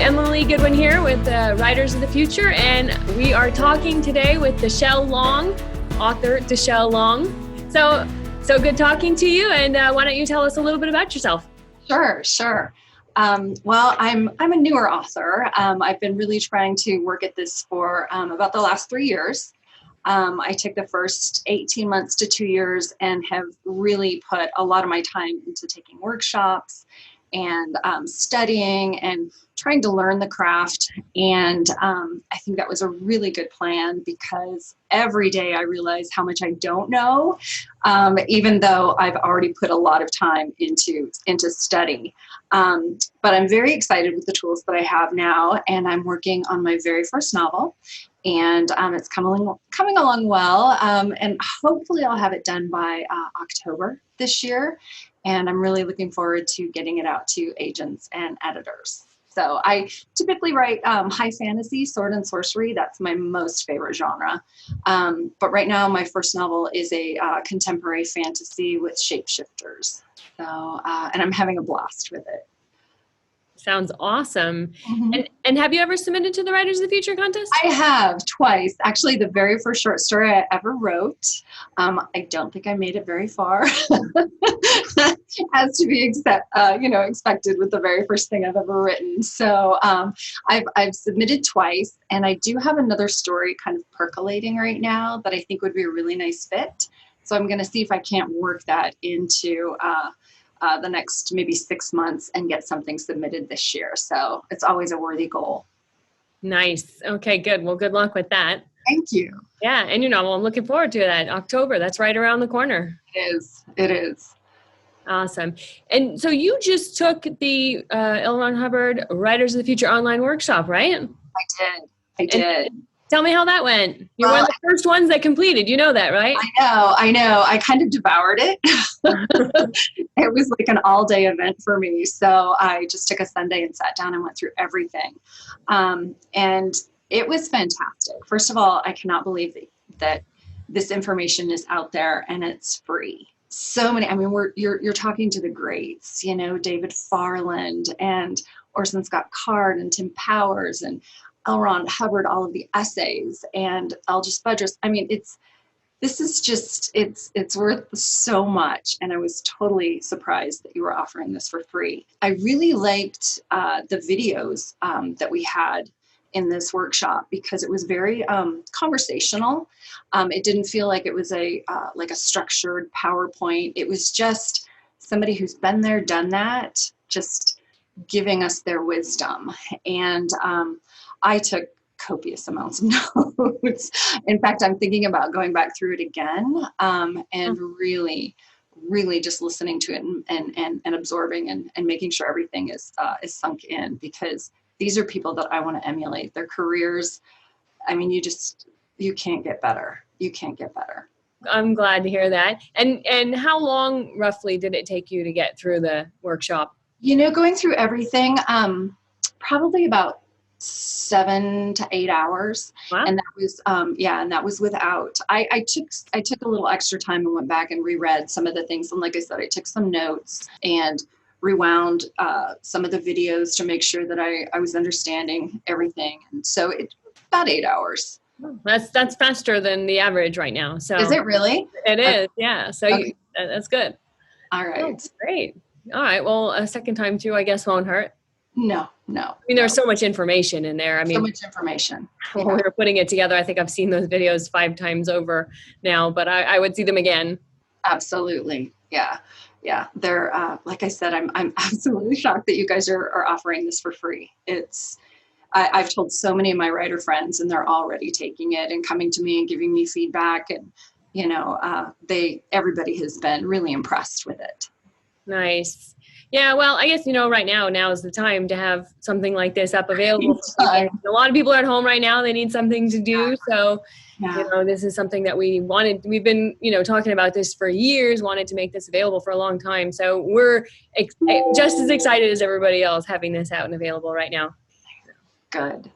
Emily Goodwin here with Writers of the Future, and we are talking today with Duchele Long, author Duchele Long. So good talking to you, and why don't you tell us a little bit about yourself? Sure. Well, I'm a newer author. I've been really trying to work at this for about the last 3 years. I took the first 18 months to 2 years and have really put a lot of my time into taking workshops and studying and trying to learn the craft. And I think that was a really good plan because every day I realize how much I don't know, even though I've already put a lot of time into study. But I'm very excited with the tools that I have now, and I'm working on my very first novel. And it's coming along well, and hopefully I'll have it done by October this year. And I'm really looking forward to getting it out to agents and editors. So I typically write high fantasy, sword and sorcery. That's my most favorite genre. But right now, my first novel is a contemporary fantasy with shapeshifters. So, and I'm having a blast with it. Sounds awesome. Mm-hmm. And have you ever submitted to the Writers of the Future contest? I have twice. Actually, the very first short story I ever wrote. I don't think I made it very far, as to be expected with the very first thing I've ever written. So I've submitted twice, and I do have another story kind of percolating right now that I think would be a really nice fit. So I'm going to see if I can't work that into the next maybe 6 months and get something submitted this year. So it's always a worthy goal. Nice. Okay, good. Well, good luck with that. Thank you. Yeah. And I'm looking forward to that. October, that's right around the corner. It is. Awesome. And so you just took the L. Ron Hubbard Writers of the Future online workshop, right? I did. Tell me how that went. You're one of the first ones that completed. You know that, right? I know. I kind of devoured it. It was like an all-day event for me. So I just took a Sunday and sat down and went through everything. And it was fantastic. First of all, I cannot believe that this information is out there and it's free. So many, you're talking to the greats, David Farland and Orson Scott Card and Tim Powers and L. Ron Hubbard, all of the essays, and Aldous Budrus. It's worth so much. And I was totally surprised that you were offering this for free. I really liked the videos that we had in this workshop because it was very conversational. It didn't feel like it was a structured PowerPoint. It was just somebody who's been there, done that, just giving us their wisdom. And I took copious amounts of notes. In fact, I'm thinking about going back through it again and really just listening to it and absorbing and making sure everything is sunk in, because these are people that I want to emulate. Their careers, you can't get better. You can't get better. I'm glad to hear that. And how long roughly did it take you to get through the workshop? Going through everything, probably about 7 to 8 hours. Wow. And that was without, I took a little extra time and went back and reread some of the things. And like I said, I took some notes and rewound some of the videos to make sure that I was understanding everything. And so it's about 8 hours. That's faster than the average right now. So is it really? It is. Yeah. So okay. That's good. All right. Oh, great. All right. Well, a second time too, I guess, won't hurt. No. There's so much information in there. So much information. When we were putting it together, I think I've seen those videos 5 times over now, but I would see them again. Absolutely. Yeah. They're, like I said, I'm absolutely shocked that you guys are offering this for free. I've told so many of my writer friends, and they're already taking it and coming to me and giving me feedback. And, everybody has been really impressed with it. Nice. Yeah, well, I guess, right now is the time to have something like this up available. A lot of people are at home right now. They need something to do. So, this is something that we've been, talking about this for years, wanted to make this available for a long time. So we're just as excited as everybody else having this out and available right now. Good.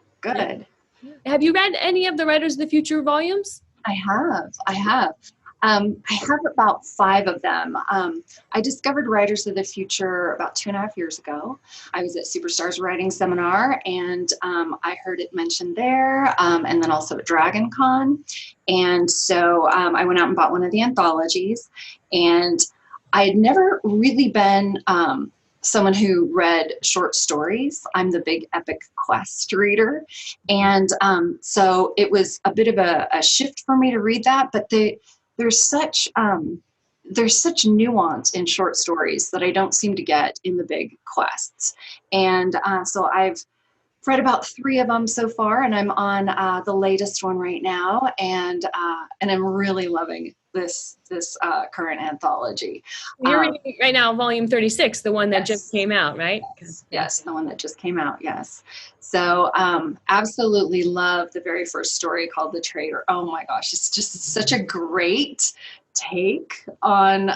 Have you read any of the Writers of the Future volumes? I have. I have about 5 of them. I discovered Writers of the Future about 2.5 years ago. I was at Superstars Writing Seminar, and I heard it mentioned there, and then also at Dragon Con. And so I went out and bought one of the anthologies, and I had never really been someone who read short stories. I'm the big Epic Quest reader. And so it was a bit of a shift for me to read that, but there's such nuance in short stories that I don't seem to get in the big quests. And so I've read about 3 of them so far, and I'm on the latest one right now, and I'm really loving this current anthology. You're reading right now volume 36, the one that yes. just came out, right? Yes, the one that just came out, yes. So absolutely love the very first story called The Traitor. Oh my gosh, it's just such a great take on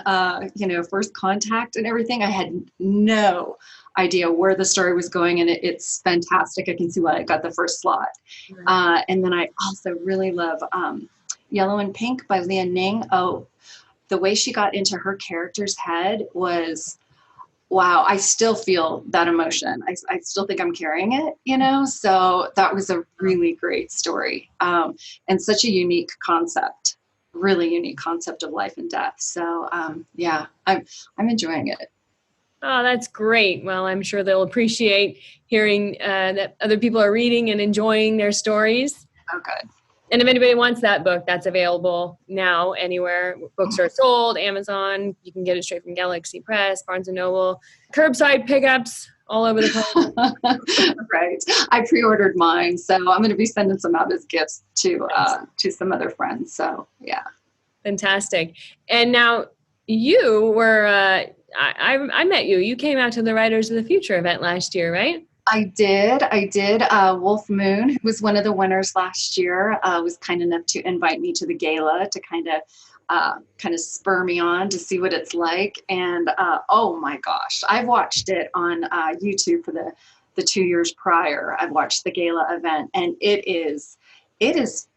first contact and everything. I had no idea where the story was going, and it's fantastic. I can see why it got the first slot. Right. And then I also really love Yellow and Pink by Leah Ning. Oh, the way she got into her character's head was, wow, I still feel that emotion. I still think I'm carrying it, so that was a really great story, and such a unique concept, really unique concept of life and death. So yeah, I'm enjoying it. Oh, that's great. Well, I'm sure they'll appreciate hearing that other people are reading and enjoying their stories. Oh, good. And if anybody wants that book, that's available now anywhere books are sold. Amazon, you can get it straight from Galaxy Press, Barnes & Noble, curbside pickups all over the place. Right. I pre-ordered mine, so I'm going to be sending some out as gifts to some other friends. So, yeah. Fantastic. And now you were... I met you. You came out to the Writers of the Future event last year, right? I did. Wolf Moon, who was one of the winners last year, was kind enough to invite me to the gala to kind of spur me on to see what it's like. And oh my gosh, I've watched it on YouTube for the 2 years prior. I've watched the gala event, and it is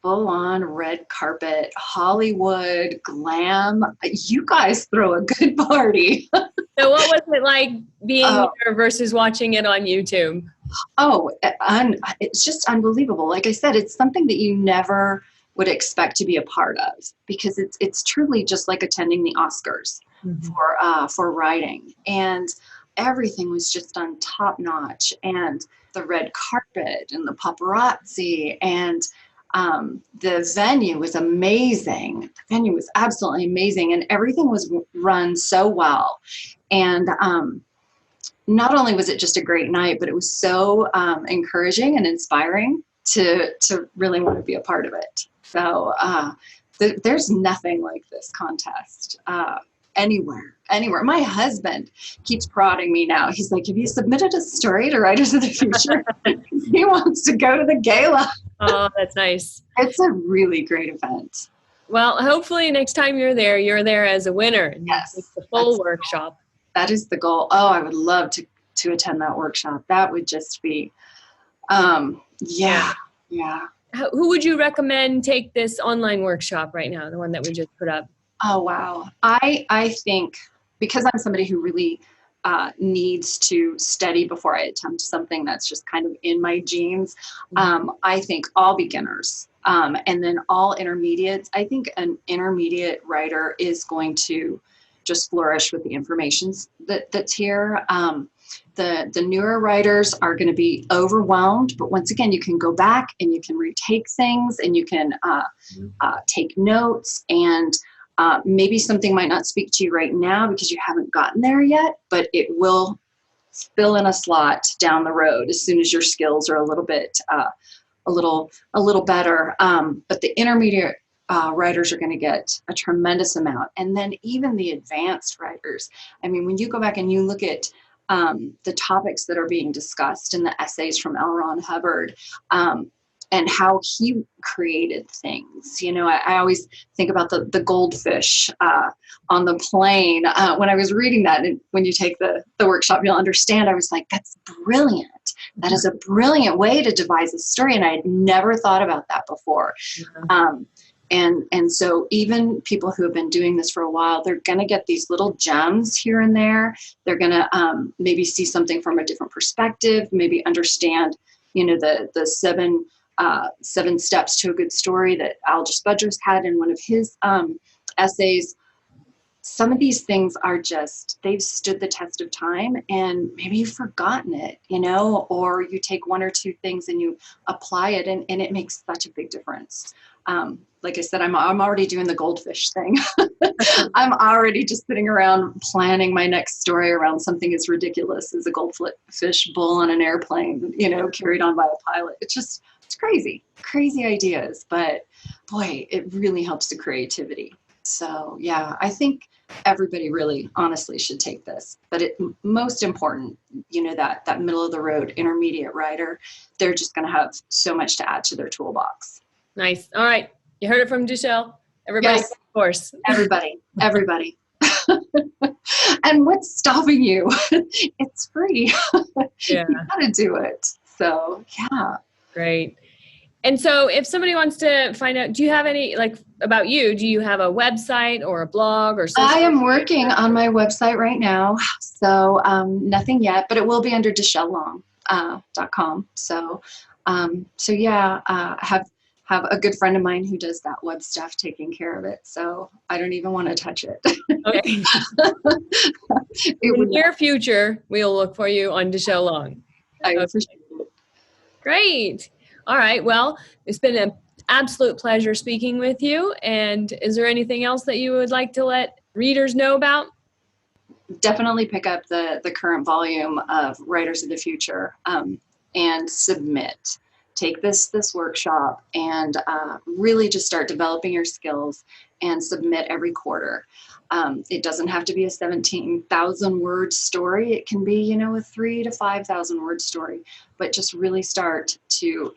full on red carpet, Hollywood, glam. You guys throw a good party. So what was it like being there versus watching it on YouTube? Oh, it's just unbelievable. Like I said, it's something that you never would expect to be a part of, because it's truly just like attending the Oscars for writing. And everything was just done top notch, and the red carpet and the paparazzi, and the venue was amazing. The venue was absolutely amazing, and everything was run so well. And not only was it just a great night, but it was so encouraging and inspiring to really want to be a part of it. So there's nothing like this contest anywhere. My husband keeps prodding me now. He's like, have you submitted a story to Writers of the Future? He wants to go to the gala. Oh, that's nice. It's a really great event. Well, hopefully next time you're there as a winner. Yes. It's the full workshop. That is the goal. Oh, I would love to attend that workshop. That would just be, yeah. Who would you recommend take this online workshop right now, the one that we just put up? Oh, wow. I think, because I'm somebody who really needs to study before I attempt something that's just kind of in my genes, I think all beginners and then all intermediates. I think an intermediate writer is going to just flourish with the information that's here. The newer writers are going to be overwhelmed, but once again, you can go back and you can retake things, and you can take notes, and maybe something might not speak to you right now because you haven't gotten there yet, but it will fill in a slot down the road as soon as your skills are a little bit, a little better. But the intermediate writers are going to get a tremendous amount. And then even the advanced writers, I mean, when you go back and you look at the topics that are being discussed in the essays from L. Ron Hubbard, and how he created things. You know, I always think about the goldfish on the plane. When I was reading that, and when you take the workshop, you'll understand, I was like, that's brilliant. That is a brilliant way to devise a story. And I had never thought about that before. And so even people who have been doing this for a while, they're going to get these little gems here and there. They're going to maybe see something from a different perspective, maybe understand, the seven steps to a good story that Al Budger's had in one of his essays. Some of these things are they've stood the test of time, and maybe you've forgotten it, or you take one or two things and you apply it, and it makes such a big difference. Like I said, I'm already doing the goldfish thing. I'm already just sitting around planning my next story around something as ridiculous as a goldfish bull on an airplane, carried on by a pilot. It's crazy ideas, but boy, it really helps the creativity. So yeah, I think everybody really honestly should take this, but most important, that middle of the road intermediate writer, they're just going to have so much to add to their toolbox. Nice. All right. You heard it from Duchele. Everybody, yes. Of course. Everybody. And what's stopping you? It's free. Yeah. You gotta do it. So yeah. Great. And so if somebody wants to find out, do you have any, about you, do you have a website or a blog or something? I am working on my website right now. So nothing yet, but it will be under duchelelong.com. So yeah, I have a good friend of mine who does that web stuff, taking care of it. So I don't even want to touch it. Okay. In the near future, we'll look for you on Duchele Long. I appreciate it. Great. All right. Well, it's been an absolute pleasure speaking with you. And is there anything else that you would like to let readers know about? Definitely pick up the current volume of Writers of the Future and submit. Take this workshop and really just start developing your skills and submit every quarter. It doesn't have to be a 17,000 word story. It can be, a 3,000 to 5,000 word story, but just really start to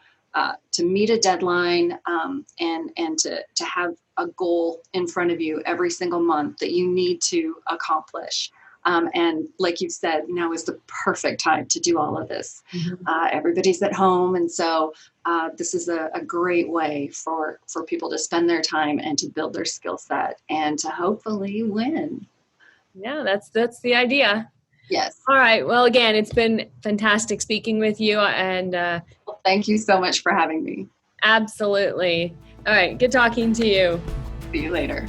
meet a deadline and to have a goal in front of you every single month that you need to accomplish. And like you've said, now is the perfect time to do all of this. Mm-hmm. Everybody's at home. And so this is a great way for people to spend their time and to build their skill set and to hopefully win. Yeah, that's the idea. Yes. All right. Well, again, it's been fantastic speaking with you. And well, thank you so much for having me. Absolutely. All right. Good talking to you. See you later.